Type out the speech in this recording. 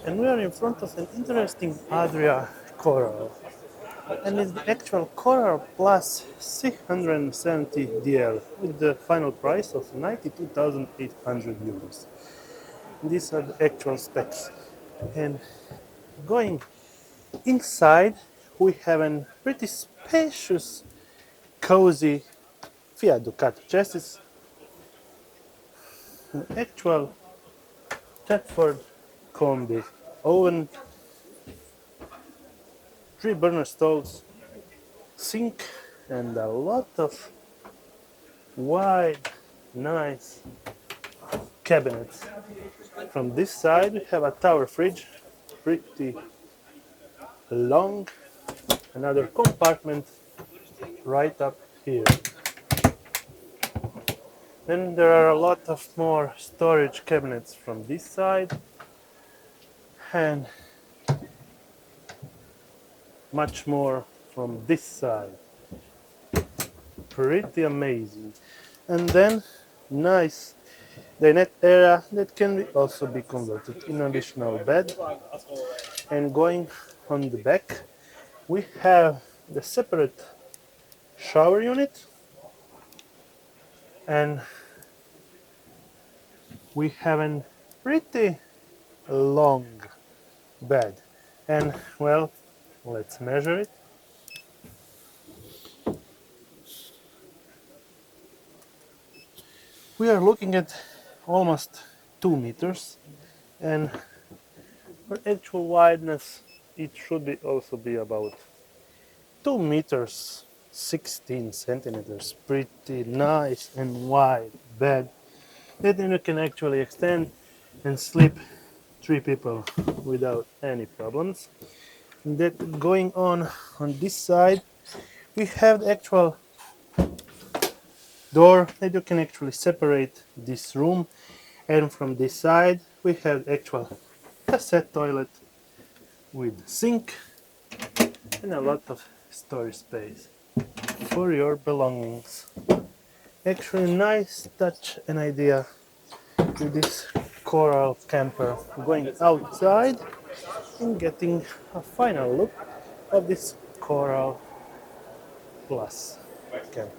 And we are in front of an interesting Adria Coral. And it's the actual Coral Plus 670 DL with the final price of 92,800 euros. These are the actual specs. And going inside, we have a pretty spacious, cozy Fiat Ducato chassis, an actual Thetford combi oven, 3 burner stoves, sink, and a lot of wide, nice cabinets. From this side, we have a tower fridge, pretty long, another compartment right up here. Then there are a lot of more storage cabinets from this side and much more from this side. Pretty amazing. And then nice dinette area that can also be converted in an additional bed. And going on the back, we have the separate shower unit, and we have a pretty long bed. And well, let's measure it. We are looking at almost 2 meters, and for actual wideness it should also be about 2 meters 16 centimeters. Pretty nice and wide bed that then you can actually extend and sleep 3 people without any problems. And that going on this side, we have the actual door that you can actually separate this room, and from this side we have the actual cassette toilet with sink and a lot of storage space for your belongings. Actually nice touch and idea with this coral camper. Going outside and getting a final look of this Coral Plus camper.